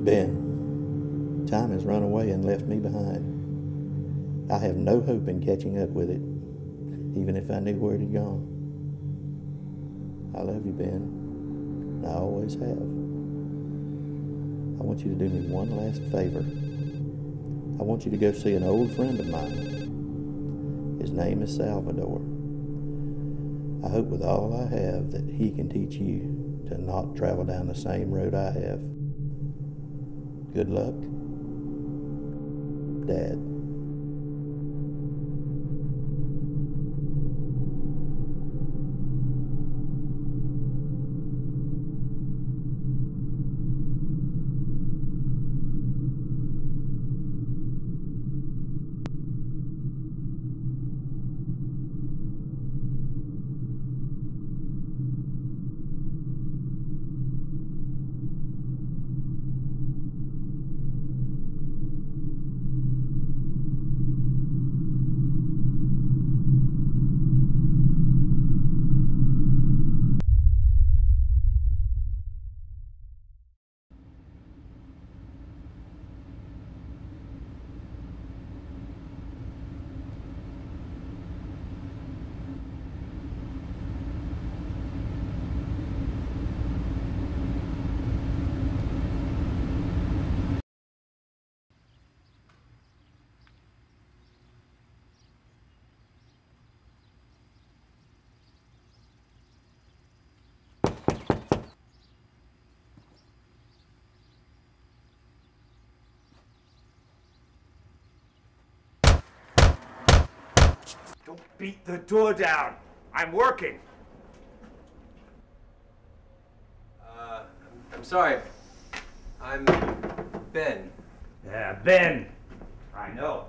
Ben, time has run away and left me behind. I have no hope in catching up with it, even if I knew where it had gone. I love you, Ben. I always have. I want you to do me one last favor. I want you to go see an old friend of mine. His name is Salvador. I hope with all I have that he can teach you to not travel down the same road I have. Good luck, Dad. Don't beat the door down. I'm working. I'm sorry. I'm Ben. Yeah, Ben. I know.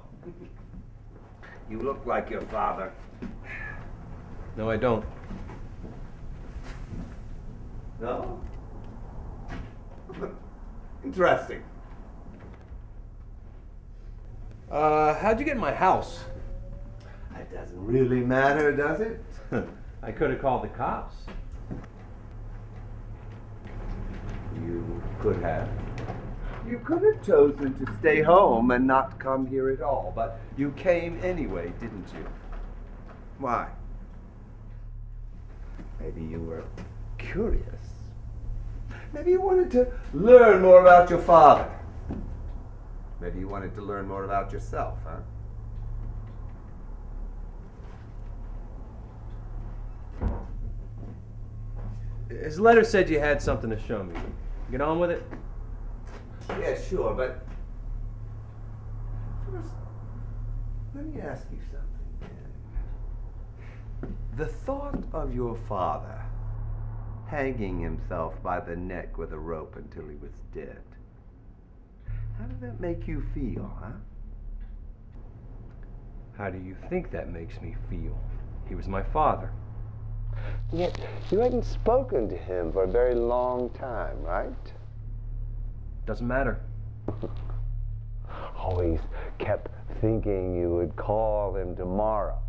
You look like your father. No, I don't. No? Interesting. How'd you get in my house? That doesn't really matter, does it? I could have called the cops. You could have. You could have chosen to stay home and not come here at all, but you came anyway, didn't you? Why? Maybe you were curious. Maybe you wanted to learn more about your father. Maybe you wanted to learn more about yourself, huh? His letter said you had something to show me. Get on with it? Yeah, sure, but first, let me ask you something. The thought of your father hanging himself by the neck with a rope until he was dead, how did that make you feel, huh? How do you think that makes me feel? He was my father. Yet you hadn't spoken to him for a very long time, right? Doesn't matter. Always kept thinking you would call him tomorrow.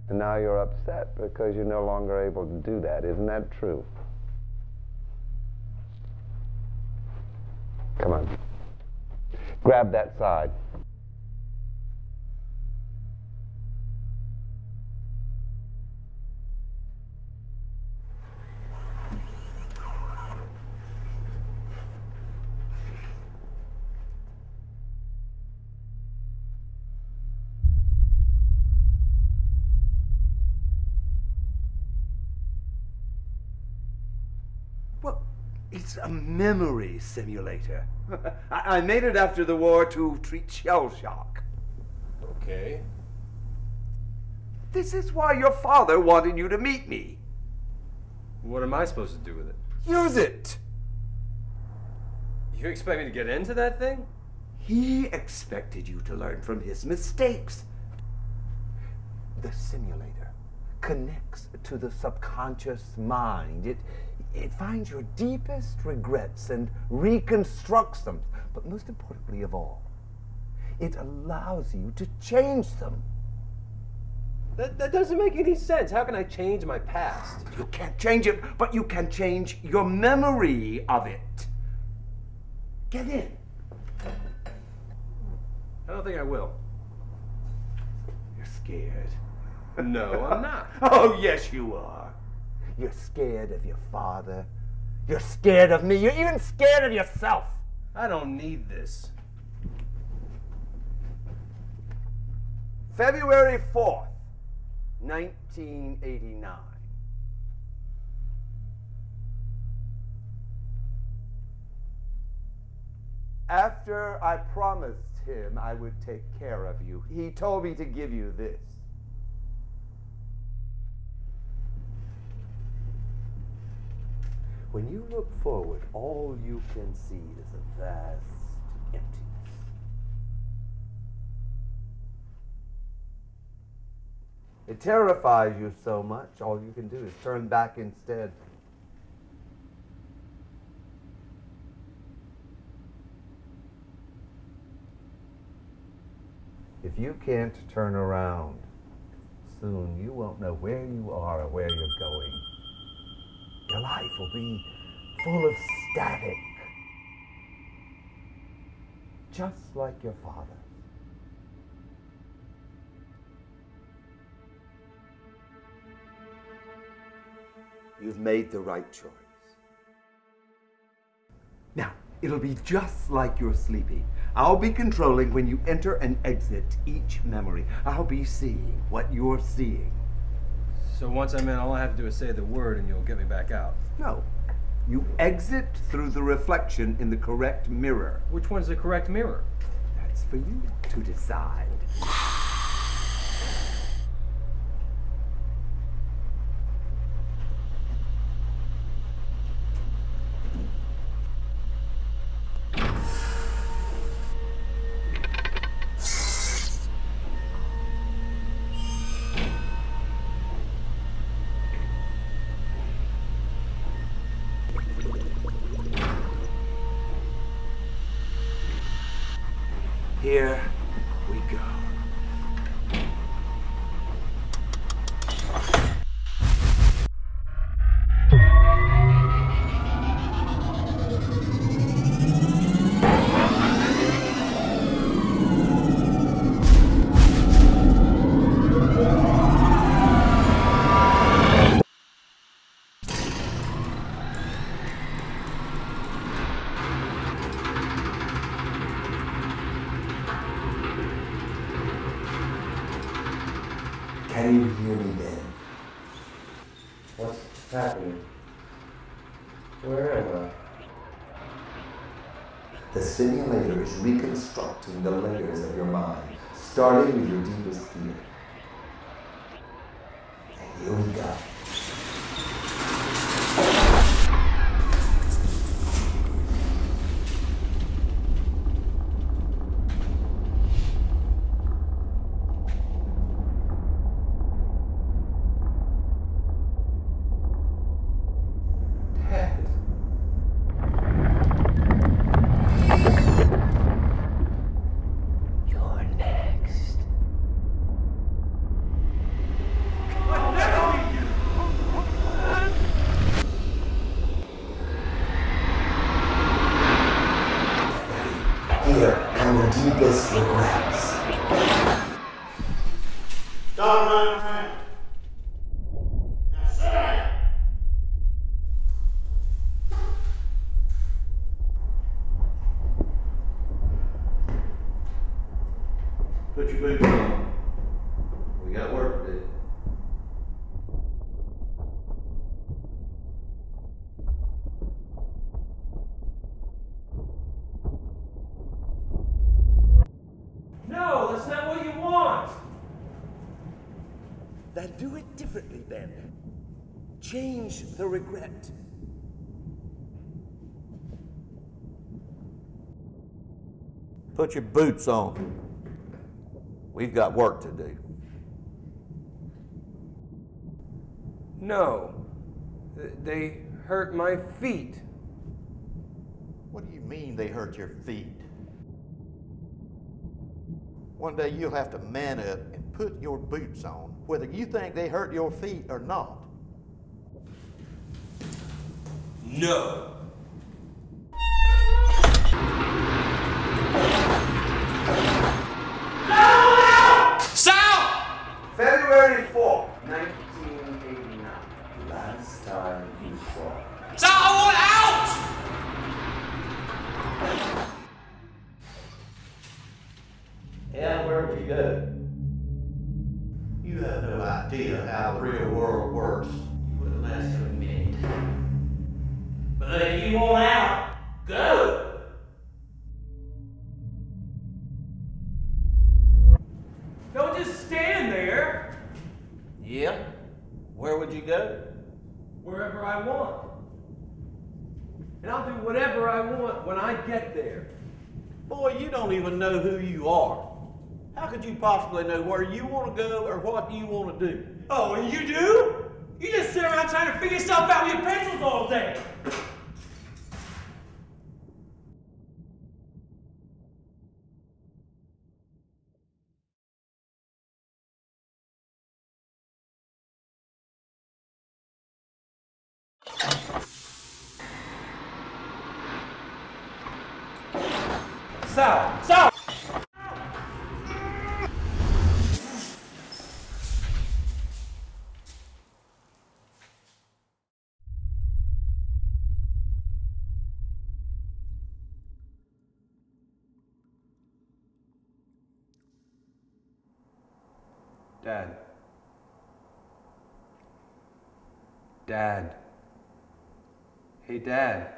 And now you're upset because you're no longer able to do that. Isn't that true? Come on. Grab that side. Well, it's a memory simulator. I made it after the war to treat shell shock. Okay. This is why your father wanted you to meet me. What am I supposed to do with it? Use it! You expect me to get into that thing? He expected you to learn from his mistakes. The simulator connects to the subconscious mind. It finds your deepest regrets and reconstructs them. But most importantly of all, it allows you to change them. That doesn't make any sense. How can I change my past? You can't change it, but you can change your memory of it. Get in. I don't think I will. You're scared. No, I'm not. Oh, yes, you are. You're scared of your father. You're scared of me. You're even scared of yourself. I don't need this. February 4th, 1989. After I promised him I would take care of you, he told me to give you this. When you look forward, all you can see is a vast emptiness. It terrifies you so much, all you can do is turn back instead. If you can't turn around, soon you won't know where you are or where you're going. Your life will be full of static, just like your father's. You've made the right choice. Now, it'll be just like you're sleeping. I'll be controlling when you enter and exit each memory. I'll be seeing what you're seeing. So once I'm in, all I have to do is say the word and you'll get me back out. No. You exit through the reflection in the correct mirror. Which one's the correct mirror? That's for you to decide. Here we go. Can you hear me, Ben? What's happening? Where am I? The simulator is reconstructing the layers of your mind, starting with your deepest fear. And here we go. Here come the deepest regrets. Donovan, now sit down. Put your boots on. We got work to do. No, that's not what you want! Then do it differently, Ben. Change the regret. Put your boots on. We've got work to do. No. They hurt my feet. What do you mean they hurt your feet? One day you'll have to man up and put your boots on, whether you think they hurt your feet or not. No. 1989. Last time he fought. So I want out! Yeah, where would you go? You have no idea how the real world works. You wouldn't last a minute. But if you want out, go! Don't just stand there. Yeah? Where would you go? Wherever I want. And I'll do whatever I want when I get there. Boy, you don't even know who you are. How could you possibly know where you want to go or what you want to do? Oh, and you do? You just sit around trying to figure yourself out with your pencils all day. Sal! Dad. Dad. Hey, Dad.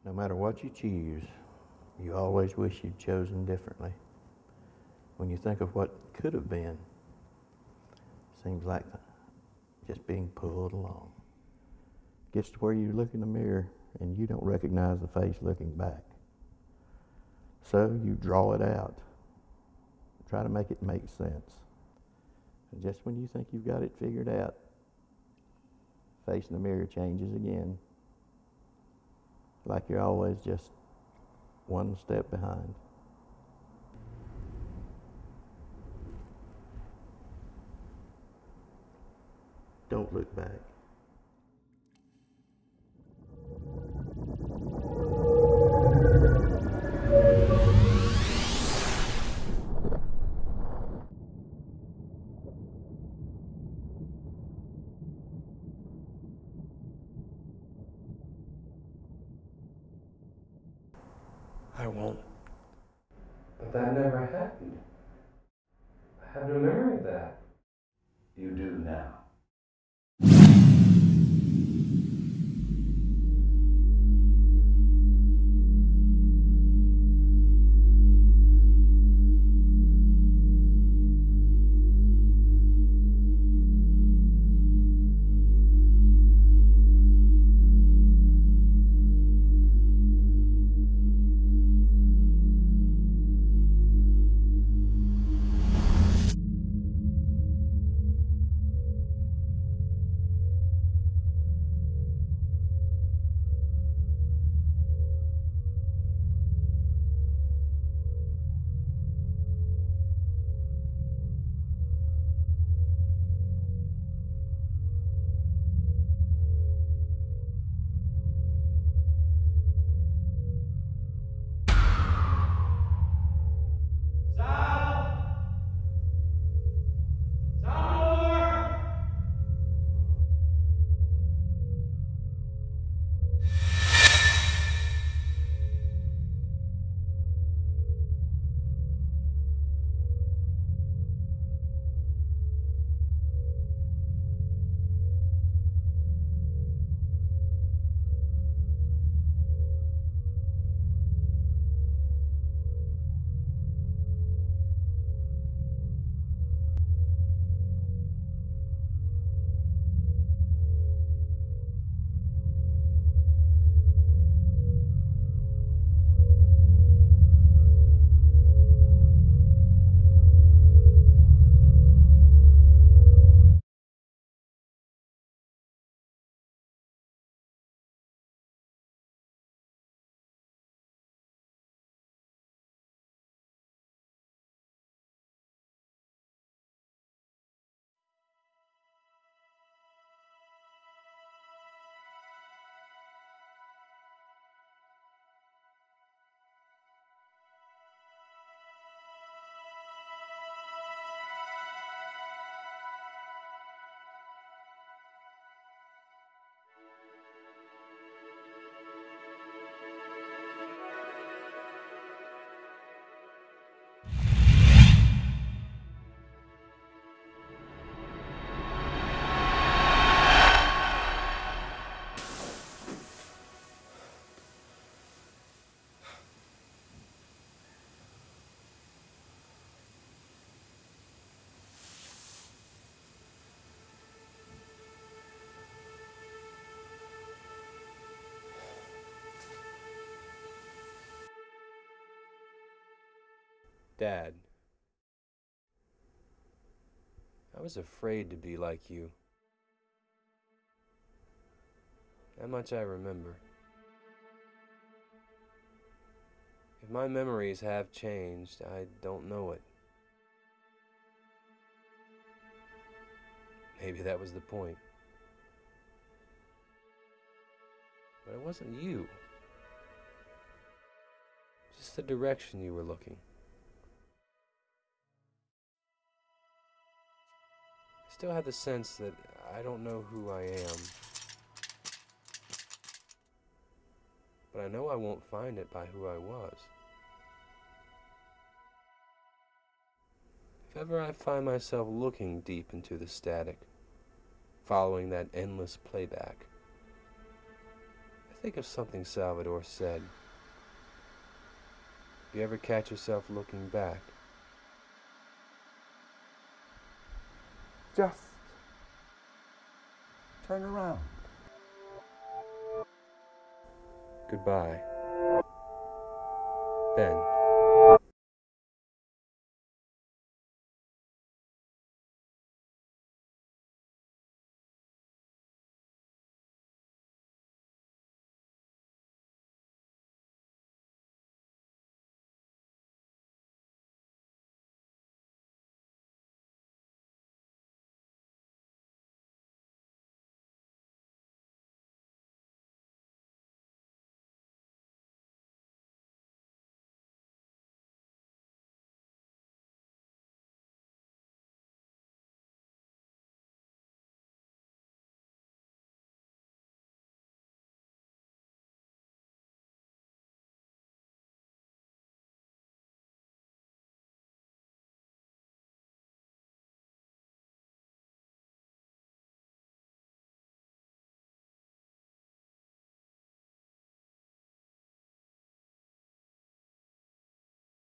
No matter what you choose, you always wish you'd chosen differently. When you think of what could have been, seems like just being pulled along. Gets to where you look in the mirror and you don't recognize the face looking back. So you draw it out. Try to make it make sense. And just when you think you've got it figured out, face in the mirror changes again. Like you're always just one step behind. Don't look back. I won't. But that never happened. I have no memory of that. You do now. Dad, I was afraid to be like you. That much I remember. If my memories have changed, I don't know it. Maybe that was the point. But it wasn't you. Just the direction you were looking. I still have the sense that I don't know who I am. But I know I won't find it by who I was. If ever I find myself looking deep into the static, following that endless playback, I think of something Salvador said. If you ever catch yourself looking back, Just turn around. goodbye, Ben.